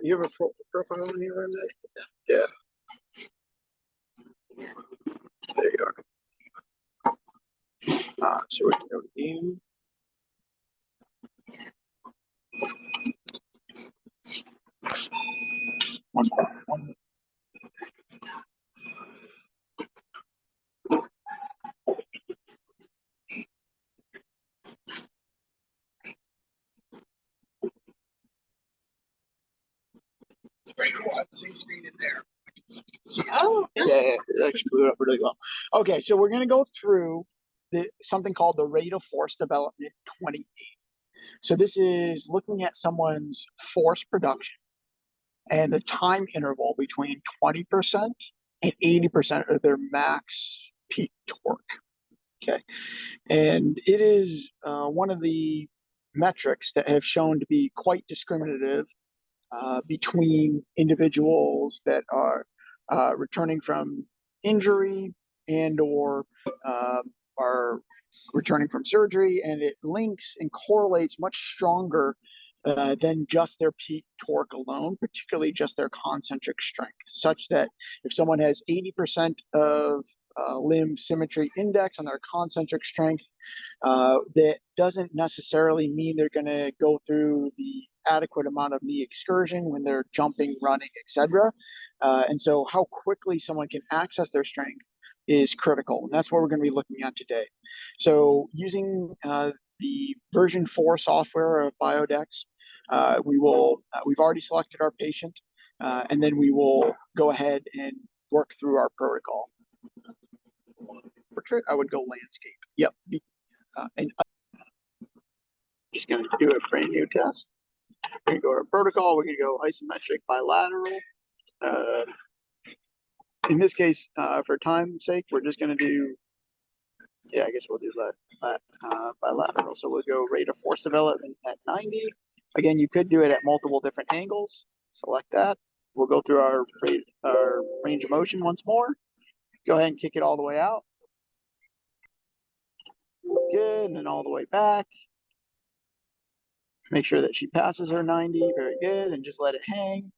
You have a profile on you, Renee? Yeah. There you are. So we can go to you. One. It's pretty cool. I have the same screen in there. Oh, yeah, it actually blew it up really well. Okay, so we're going to go through something called the rate of force development 28. So this is looking at someone's force production and the time interval between 20% and 80% of their max peak torque. Okay, and it is one of the metrics that have shown to be quite discriminative between individuals that are returning from injury and or are returning from surgery, and it links and correlates much stronger than just their peak torque alone, particularly just their concentric strength, such that if someone has 80% of limb symmetry index on their concentric strength, that doesn't necessarily mean they're going to go through the adequate amount of knee excursion when they're jumping, running, etc. And so how quickly someone can access their strength is critical, and that's what we're going to be looking at today. So using the version 4 software of Biodex, we've already selected our patient, and then we will go ahead and work through our protocol. Portrait, I would go landscape. Yep. And I'm just going to do a brand new test. We're going to go to protocol. We're going to go isometric bilateral. In this case, for time's sake, we're just going to do, yeah, I guess we'll do bilateral. So we'll go rate of force development at 90. Again, you could do it at multiple different angles. Select that. We'll go through our range of motion once more. Go ahead and kick it all the way out. Good, and then all the way back. Make sure that she passes her 90. Very good, and just let it hang.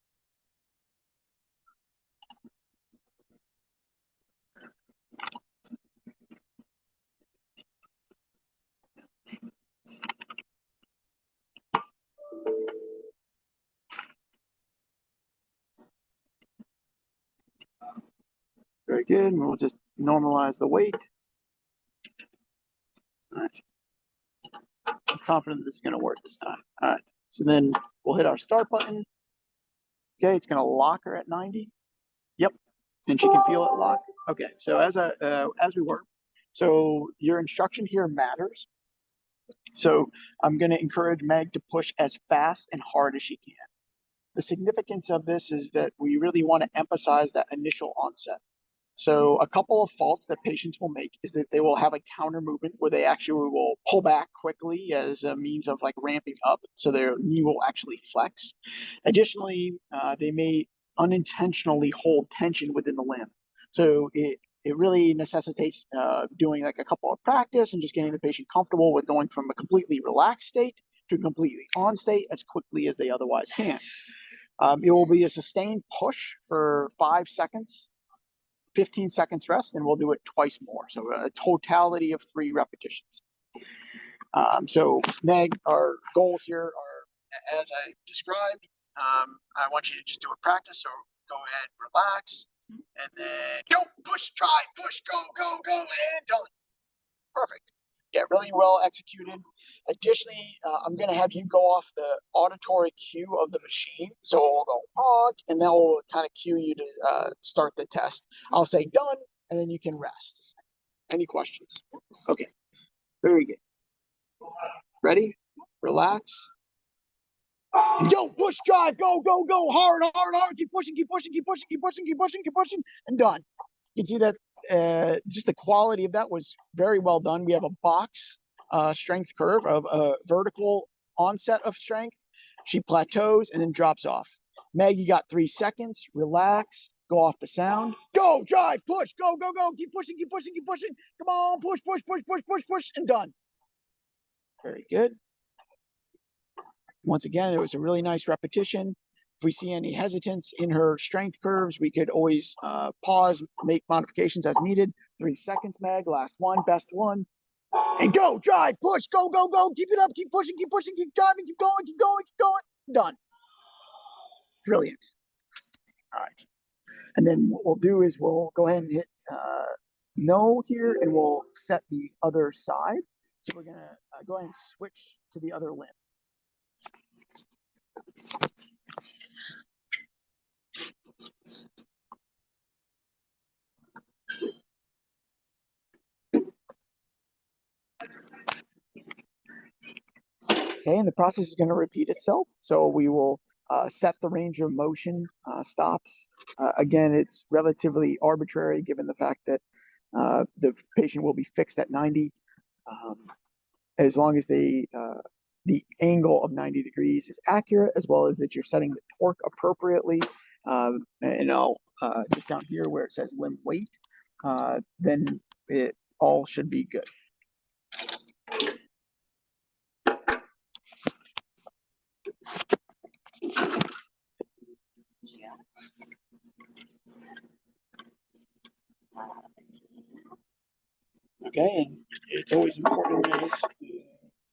Very good, and we'll just normalize the weight. All right. I'm confident this is going to work this time. All right, so then we'll hit our start button. Okay, it's going to lock her at 90. Yep, and she can feel it lock. Okay, so as we work, so your instruction here matters. So I'm going to encourage Meg to push as fast and hard as she can. The significance of this is that we really want to emphasize that initial onset. So a couple of faults that patients will make is that they will have a counter movement where they actually will pull back quickly as a means of like ramping up, so their knee will actually flex. Additionally, they may unintentionally hold tension within the limb. So it really necessitates doing like a couple of practice and just getting the patient comfortable with going from a completely relaxed state to a completely on state as quickly as they otherwise can. It will be a sustained push for 5 seconds, 15 seconds rest, and we'll do it twice more. So a totality of 3 repetitions. So Meg, our goals here are, as I described, I want you to just do a practice. So go ahead, relax, and then go, push, try, push, go, and done. Perfect. Yeah, really well executed. Additionally, I'm going to have you go off the auditory cue of the machine. So we'll go on, and that will kind of cue you to start the test. I'll say done, and then you can rest. Any questions? Okay, very good. Ready? Relax. Go, push, drive, go, go, go, hard, hard, hard. Keep pushing, keep pushing, keep pushing, keep pushing, keep pushing, keep pushing, and done. You can see that just the quality of that was very well done. We have a box strength curve of a vertical onset of strength. She plateaus and then drops off. Meg, you got 3 seconds. Relax. Go off the sound. Go, drive, push, go, go, go. Keep pushing, keep pushing, keep pushing. Come on, push, push, push, push, push, push, and done. Very good. Once again, it was a really nice repetition. If we see any hesitance in her strength curves, we could always pause, make modifications as needed. 3 seconds, Meg. Last one, best one. And go, drive, push, go, go, go. Keep it up, keep pushing, keep pushing, keep driving, keep going, keep going, keep going. Done. Brilliant. All right. And then what we'll do is we'll go ahead and hit no here, and we'll set the other side. So we're going to go ahead and switch to the other limb. Okay, and the process is going to repeat itself. So we will set the range of motion stops. Again, it's relatively arbitrary given the fact that the patient will be fixed at 90. As long as the angle of 90 degrees is accurate, as well as that you're setting the torque appropriately. And I'll just down here where it says limb weight, then it all should be good. Okay, and it's always important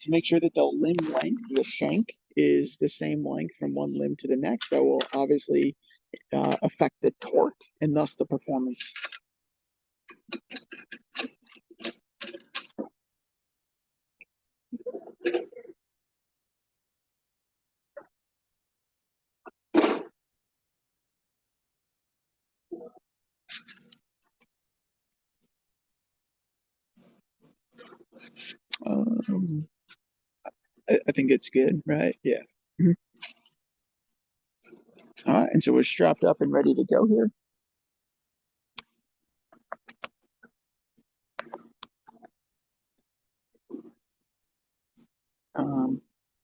to make sure that the limb length, the shank, is the same length from one limb to the next. That will obviously affect the torque and thus the performance. I think it's good, right? Yeah. Mm-hmm. All right, and so we're strapped up and ready to go here.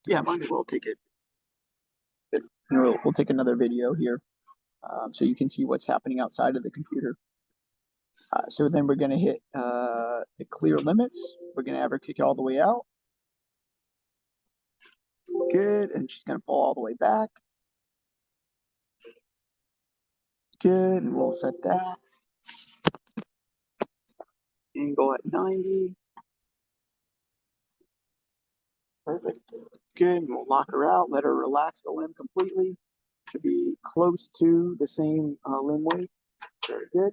Yeah, might as well take it. We'll take another video here so you can see what's happening outside of the computer. So then we're going to hit the clear limits. We're going to have her kick it all the way out. Good, and she's going to pull all the way back. Good, and we'll set that. Angle at 90. Perfect. Good, and we'll lock her out, let her relax the limb completely. Should be close to the same limb weight. Very good.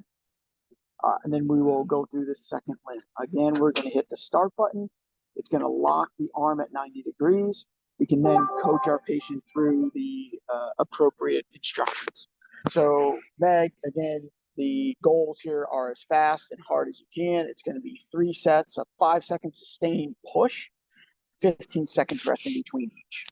And then we will go through the second limb. Again, we're going to hit the start button. It's going to lock the arm at 90 degrees. We can then coach our patient through the appropriate instructions. So, Meg, again, the goals here are as fast and hard as you can. It's going to be 3 sets of 5 seconds sustained push, 15 seconds rest in between each.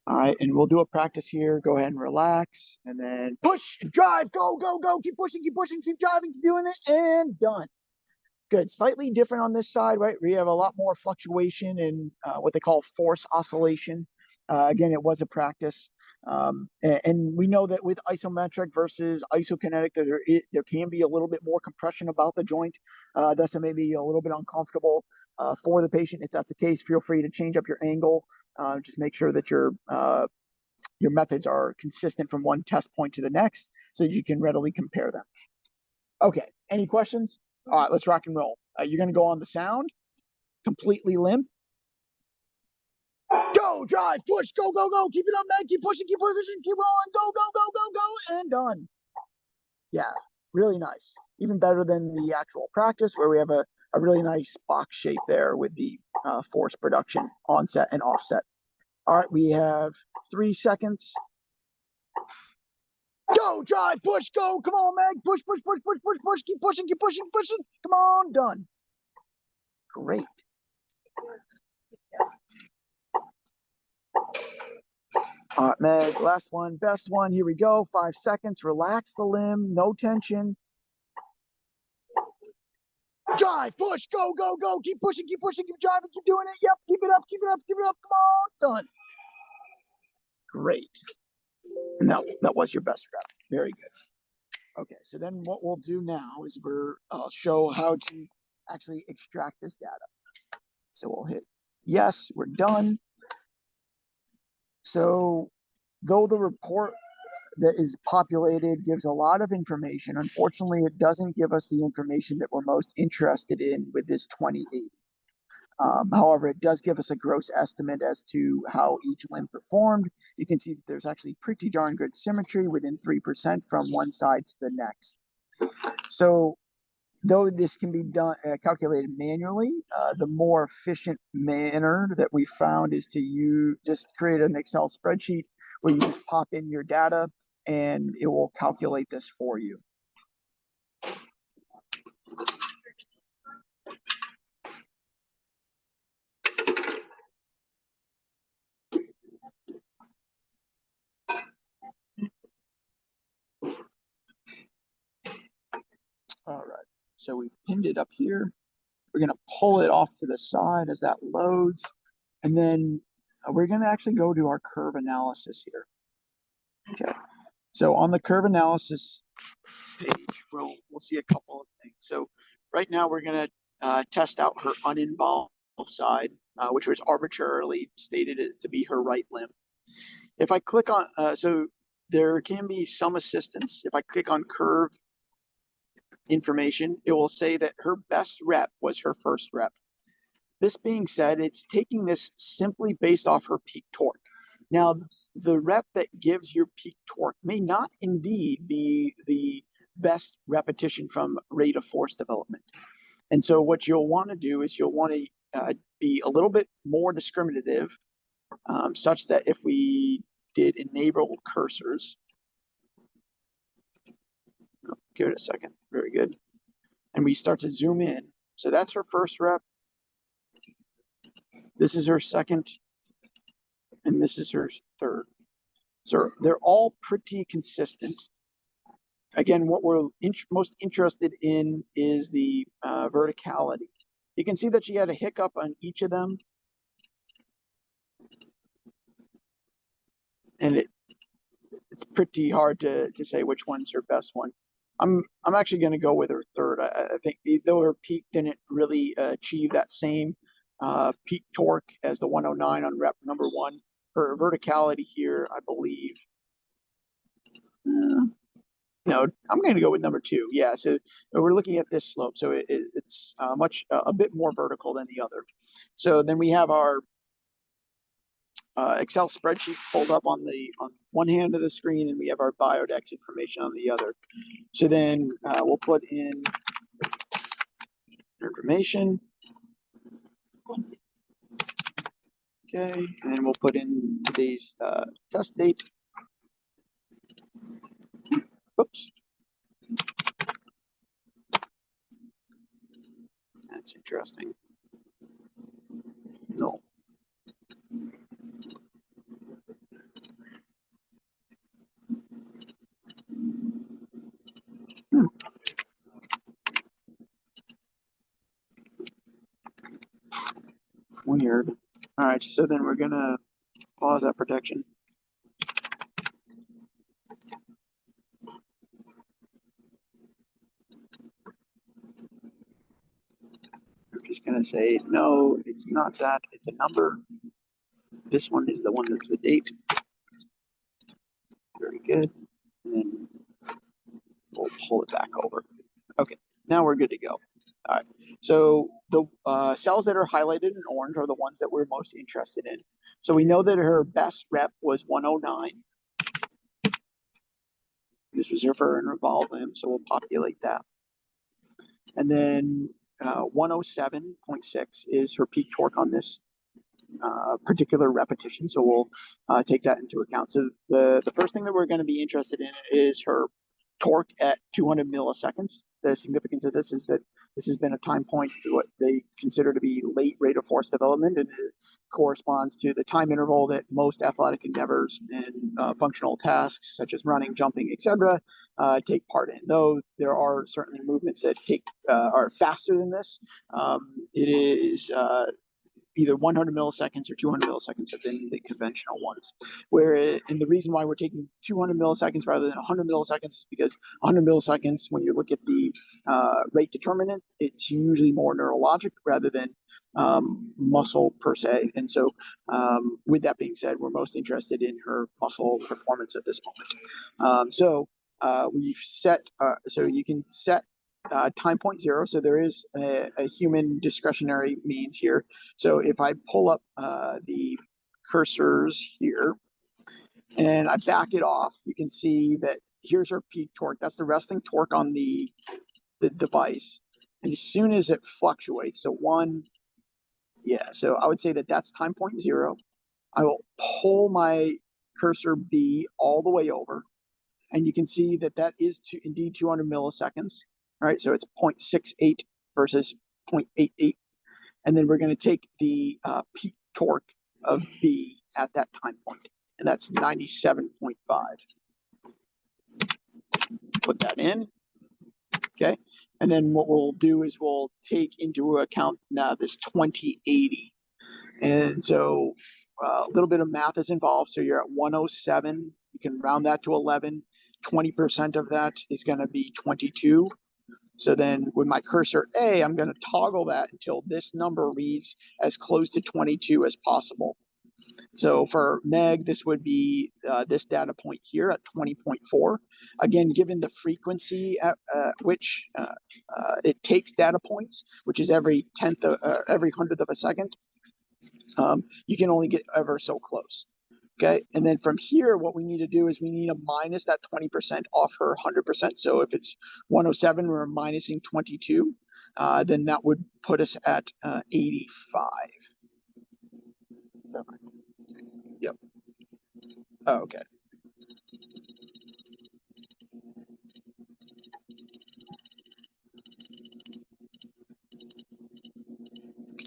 All right, and we'll do a practice here. Go ahead and relax, and then push, drive, go, go, go. Keep pushing, keep driving, keep doing it, and done. Good. Slightly different on this side, right? We have a lot more fluctuation and what they call force oscillation. Again, it was a practice. And we know that with isometric versus isokinetic, there can be a little bit more compression about the joint. Thus, it may be a little bit uncomfortable for the patient. If that's the case, feel free to change up your angle. Just make sure that your methods are consistent from one test point to the next so that you can readily compare them. Okay, any questions? All right, let's rock and roll. You're going to go on the sound, completely limp. Go, drive, push, go, go, go. Keep it up, man. Keep pushing, keep rolling. Go, go, go, go, go, and done. Yeah, really nice. Even better than the actual practice where we have a really nice box shape there with the force production onset and offset. All right, we have 3 seconds. Go, drive, push, go. Come on, Meg. Push, push, push, push, push, push. Keep pushing, keep pushing, pushing. Come on, done. Great. Meg, last one, best one. Here we go. 5 seconds. Relax the limb. No tension. Drive, push, go, go, go. Keep pushing, keep driving, keep doing it. Yep, keep it up, keep it up, keep it up. Come on, done. Great. And that was your best rep. Very good. Okay, so then what we'll do now is I'll show how to actually extract this data. So we'll hit yes, we're done. So though the report that is populated gives a lot of information, unfortunately, it doesn't give us the information that we're most interested in with this 2080. However, it does give us a gross estimate as to how each limb performed. You can see that there's actually pretty darn good symmetry within 3% from one side to the next. So though this can be done calculated manually, the more efficient manner that we found is to just create an Excel spreadsheet where you just pop in your data and it will calculate this for you. All right, so we've pinned it up here. We're going to pull it off to the side as that loads, and then we're going to actually go to our curve analysis here. Okay, so on the curve analysis page, we'll see a couple of things. So right now we're going to test out her uninvolved side, which was arbitrarily stated to be her right limb. If I click on, so there can be some assistance. If I click on curve information, it will say that her best rep was her first rep. This being said, it's taking this simply based off her peak torque. Now, the rep that gives your peak torque may not indeed be the best repetition from rate of force development. And so what you'll want to do is you'll want to be a little bit more discriminative, such that if we did enable cursors, give it a second, very good, and we start to zoom in. So that's her first rep. This is her second, and this is her third. So they're all pretty consistent. Again, what we're most interested in is the verticality. You can see that she had a hiccup on each of them. And it's pretty hard to say which one's her best one. I'm actually going to go with her third. I think though her peak didn't really achieve that same peak torque as the 109 on rep number one, her verticality here, I believe. No, I'm going to go with number two. Yeah, so we're looking at this slope, so it's a bit more vertical than the other. So then we have our Excel spreadsheet pulled up on one hand of the screen, and we have our Biodex information on the other. So then we'll put in information. Okay, and then we'll put in today's test date. Oops. That's interesting. No. Weird. All right, so then we're gonna pause that protection. I'm just gonna say, no, it's not that, it's a number. This one is the one that's the date. Very good. And then we'll pull it back over. Okay, now we're good to go. All right, so the cells that are highlighted in orange are the ones that we're most interested in. So we know that her best rep was 109. This was her involved limb, so we'll populate that. And then 107.6 is her peak torque on this particular repetition, so we'll take that into account. So the first thing that we're going to be interested in is her torque at 200 milliseconds. The significance of this is that this has been a time point to what they consider to be late rate of force development, and it corresponds to the time interval that most athletic endeavors and functional tasks such as running, jumping, etc., take part in. Though there are certainly movements that are faster than this, it is either 100 milliseconds or 200 milliseconds have been the conventional ones. And the reason why we're taking 200 milliseconds rather than 100 milliseconds is because 100 milliseconds, when you look at the rate determinant, it's usually more neurologic rather than muscle per se. And so with that being said, we're most interested in her muscle performance at this moment. We've set, so you can set time point 0. So there is a human discretionary means here. So if I pull up the cursors here and I back it off, you can see that here's our peak torque. That's the resting torque on the device. And as soon as it fluctuates, so so I would say that that's time point 0. I will pull my cursor B all the way over, and you can see that that is indeed 200 milliseconds. All right, so it's 0.68 versus 0.88. And then we're going to take the peak torque of B at that time point, and that's 97.5. Put that in, okay? And then what we'll do is we'll take into account now this 2080. And so a little bit of math is involved. So you're at 107. You can round that to 11. 20% of that is going to be 22. So then with my cursor A, I'm going to toggle that until this number reads as close to 22 as possible. So for Meg, this would be this data point here at 20.4. Again, given the frequency at which it takes data points, which is every 100th of a second, you can only get ever so close. Okay, and then from here, what we need to do is we need to minus that 20% off her 100%. So if it's 107, we're minusing 22, then that would put us at 85. Is that right? Yep. Oh, okay.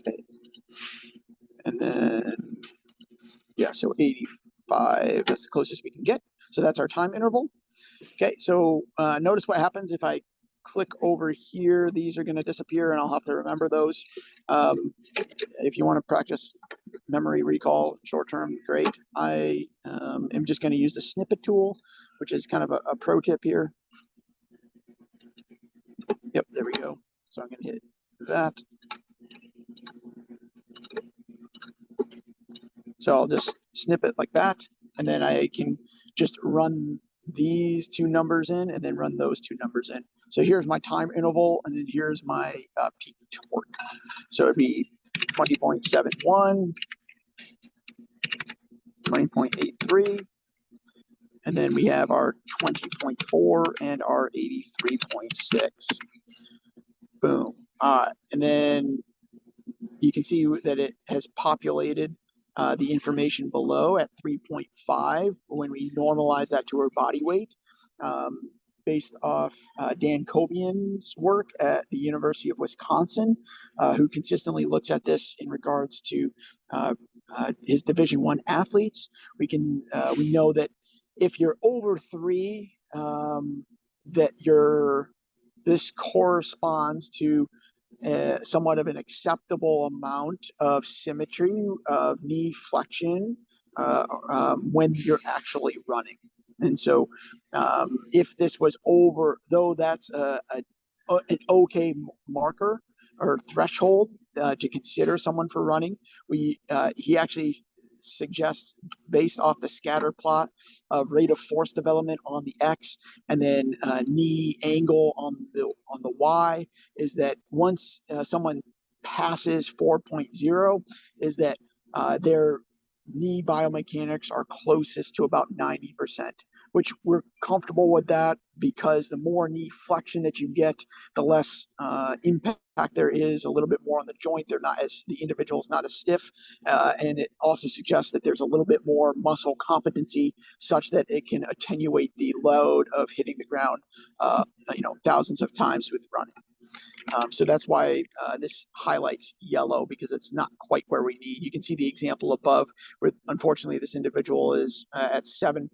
Okay. And then, yeah, so 85, that's the closest we can get. So that's our time interval. Okay, so notice what happens if I click over here. These are going to disappear, and I'll have to remember those. If you want to practice memory recall short term, great. I am just going to use the snippet tool, which is kind of a pro tip here. Yep, there we go. So I'm going to hit that. So I'll just snip it like that, and then I can just run these two numbers in and then run those two numbers in. So here's my time interval, and then here's my peak torque. So it'd be 20.71, 20.83, and then we have our 20.4 and our 83.6. Boom. And then you can see that it has populated the information below at 3.5 when we normalize that to our body weight, based off Dan Cobian's work at the University of Wisconsin, who consistently looks at this in regards to his Division I athletes. We know that if you're over 3, this corresponds to somewhat of an acceptable amount of symmetry of knee flexion when you're actually running. And so if this was over, though that's an okay marker or threshold to consider someone for running, he actually suggests, based off the scatter plot of rate of force development on the X and then knee angle on the Y, is that once someone passes 4.0, is that their knee biomechanics are closest to about 90%. which we're comfortable with that because the more knee flexion that you get, the less impact there is, a little bit more on the joint. The individual is not as stiff, and it also suggests that there's a little bit more muscle competency such that it can attenuate the load of hitting the ground, thousands of times with running. So that's why this highlights yellow, because it's not quite where we need. You can see the example above where unfortunately this individual is at 7%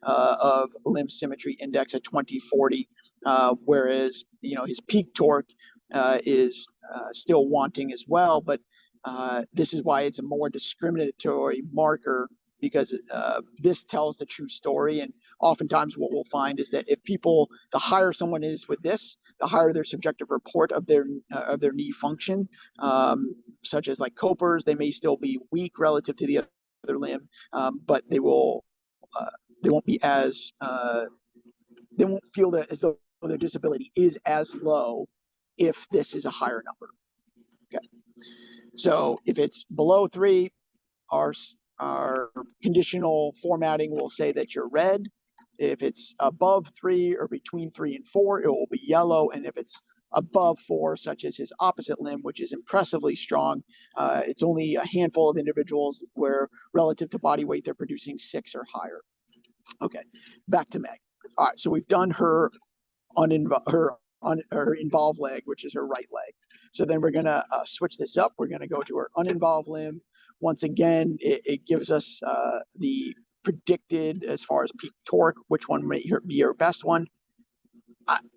of limb symmetry index at 2040, whereas his peak torque is still wanting as well. But this is why it's a more discriminatory marker, because this tells the true story. And oftentimes what we'll find is that the higher someone is with this, the higher their subjective report of their knee function, such as like Cooper's, they may still be weak relative to the other limb, but they won't be as they won't feel that as though their disability is as low if this is a higher number. Okay, so if it's below 3, our conditional formatting will say that you're red. If it's above 3 or between 3 and 4, it will be yellow. And if it's above 4, such as his opposite limb, which is impressively strong, it's only a handful of individuals where relative to body weight, they're producing 6 or higher. Okay, back to Meg. All right, so we've done her involved leg, which is her right leg. So then we're going to switch this up. We're going to go to her uninvolved limb. Once again, it gives us the predicted, as far as peak torque, which one may be her best one.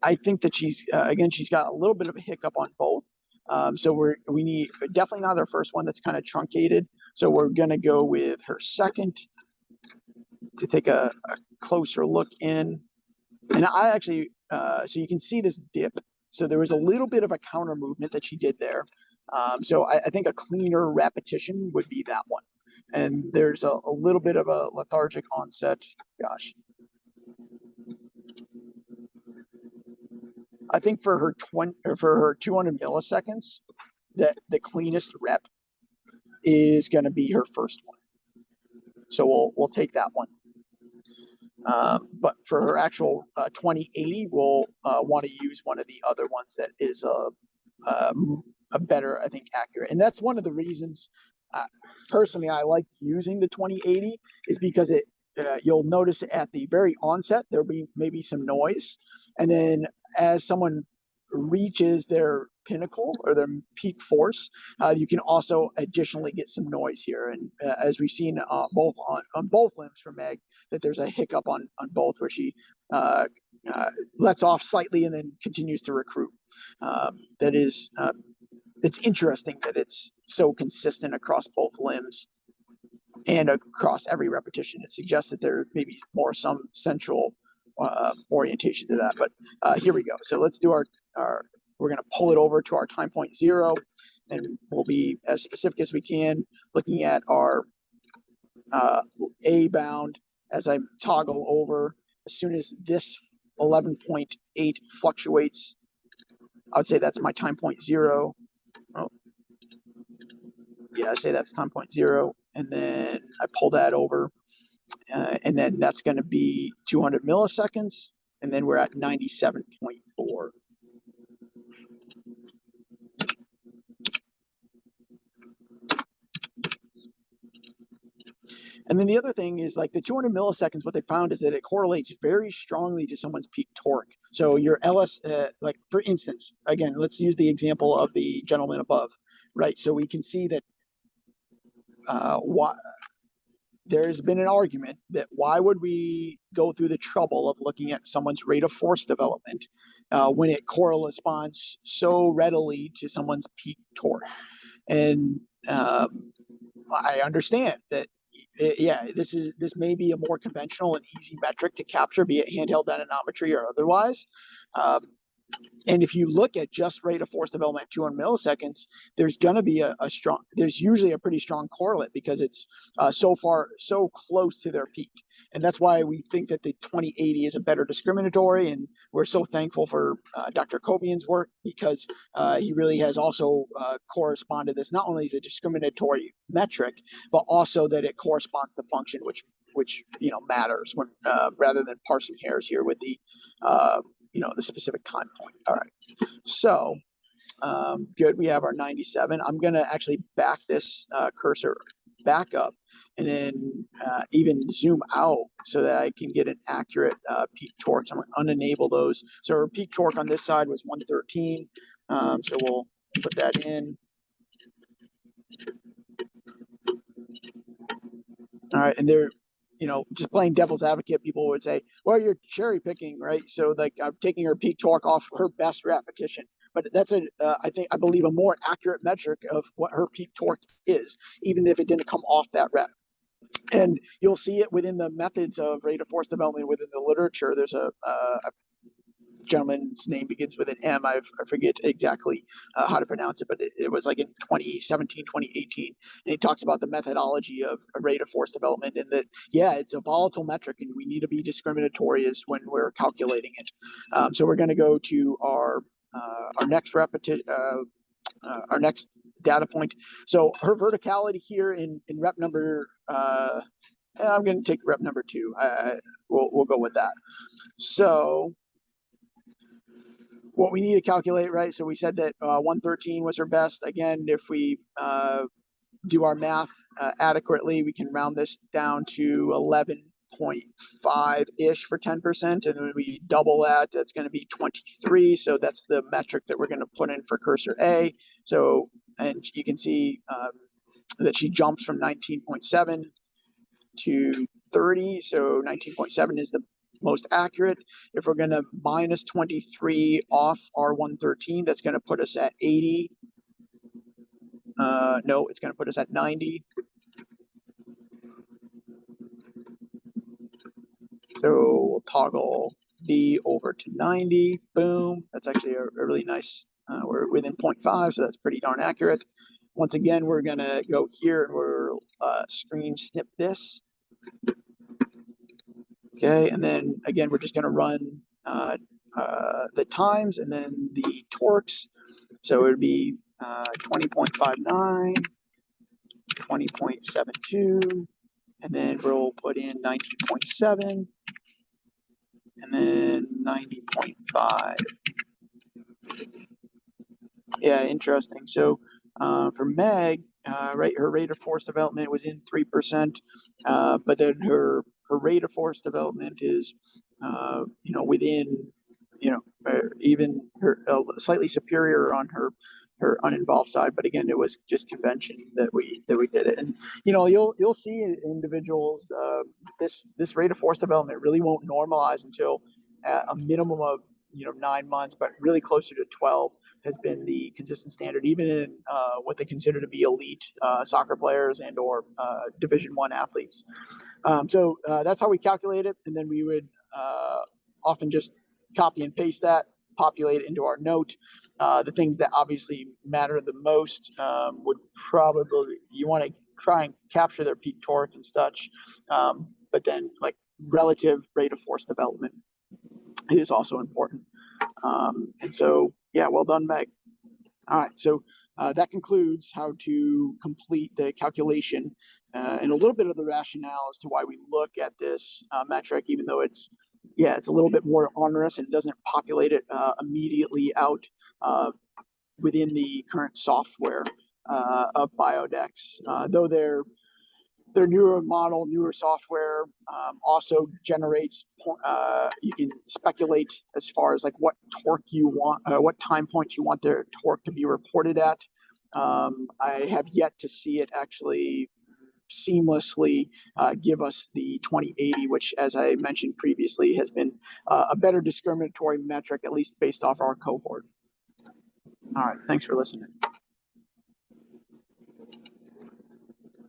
I think that she's got a little bit of a hiccup on both. So we need definitely not her first one, that's kind of truncated. So we're going to go with her second to take a closer look in. And I actually, so you can see this dip. So there was a little bit of a counter movement that she did there. So I think a cleaner repetition would be that one. And there's a little bit of a lethargic onset. Gosh. I think for her 200 milliseconds, that the cleanest rep is going to be her first one. So we'll take that one. But for her actual 2080, we'll want to use one of the other ones that is a better, I think, accurate. And that's one of the reasons, personally, I like using the 2080, is because you'll notice at the very onset, there'll be maybe some noise. And then as someone reaches their pinnacle or their peak force, you can also additionally get some noise here. And as we've seen both on both limbs from Meg, that there's a hiccup on both, where she lets off slightly and then continues to recruit. That is, it's interesting that it's so consistent across both limbs and across every repetition. It suggests that there may be some central orientation to that. But here we go. So let's do we're going to pull it over to our time point 0, and we'll be as specific as we can, looking at our A bound. As I toggle over, as soon as this 11.8 fluctuates, I would say that's my time point 0. Oh, yeah, I say that's time point 0, and then I pull that over, and then that's going to be 200 milliseconds, and then we're at 97.4. And then the other thing is, like, the 200 milliseconds, what they found is that it correlates very strongly to someone's peak torque. So your LS, like for instance, again, let's use the example of the gentleman above, right? So we can see that there's been an argument that why would we go through the trouble of looking at someone's rate of force development when it corresponds so readily to someone's peak torque? And I understand that, this may be a more conventional and easy metric to capture, be it handheld dynamometry or otherwise. And if you look at just rate of force development at 200 milliseconds, there's going to be there's usually a pretty strong correlate, because it's so close to their peak. And that's why we think that the 2080 is a better discriminatory. And we're so thankful for Dr. Kobian's work, because he really has also corresponded this not only as a discriminatory metric, but also that it corresponds to function, which which matters when rather than parsing hairs here with the the specific time point. All right, so good. We have our 97. I'm gonna actually back this cursor back up and then even zoom out so that I can get an accurate peak torque. So I'm gonna unenable those. So our peak torque on this side was 113. So we'll put that in. All right, and they're, just playing devil's advocate, people would say, well, you're cherry picking, right? So like I'm taking her peak torque off her best repetition. But that's I believe a more accurate metric of what her peak torque is, even if it didn't come off that rep. And you'll see it within the methods of rate of force development within the literature. There's a gentleman's name begins with an M. I forget exactly how to pronounce it, but it was like in 2017, 2018. And he talks about the methodology of a rate of force development and that, yeah, it's a volatile metric and we need to be discriminatory as when we're calculating it. So we're going to go to our next repetition, our next data point. So her verticality here in rep number, I'm going to take rep number 2. We'll go with that. So what we need to calculate, right? So we said that 113 was her best. Again, if we do our math adequately, we can round this down to 11.5-ish for 10%. And when we double that, that's going to be 23. So that's the metric that we're going to put in for cursor A. So, and you can see that she jumps from 19.7 to 30. So 19.7 is the most accurate. If we're going to minus 23 off our 113, that's going to put us at 80. No, it's going to put us at 90. So we'll toggle D over to 90. Boom. That's actually a really nice, we're within 0.5, so that's pretty darn accurate. Once again, we're going to go here and we'll screen snip this. Okay, and then again, we're just going to run the times and then the torques. So it would be 20.59, 20.72, and then we'll put in 19.7, and then 90.5. Yeah, interesting. So for Meg, right, her rate of force development was in 3%, but then her rate of force development is, within, even her slightly superior on her uninvolved side. But again, it was just convention that we did it. And you'll see in individuals this rate of force development really won't normalize until a minimum of 9 months, but really closer to 12 has been the consistent standard, even in what they consider to be elite soccer players and or Division I athletes. So that's how we calculate it, and then we would often just copy and paste that, populate it into our note. The things that obviously matter the most would probably, you want to try and capture their peak torque and such, but then like relative rate of force development is also important. And so, yeah, well done, Meg. All right, so that concludes how to complete the calculation and a little bit of the rationale as to why we look at this metric, even though it's a little bit more onerous and doesn't populate it immediately out within the current software of Biodex, though their newer model, newer software also generates, you can speculate as far as like what torque you want, what time points you want their torque to be reported at. I have yet to see it actually seamlessly give us the 2080, which, as I mentioned previously, has been a better discriminatory metric, at least based off our cohort. All right, thanks for listening.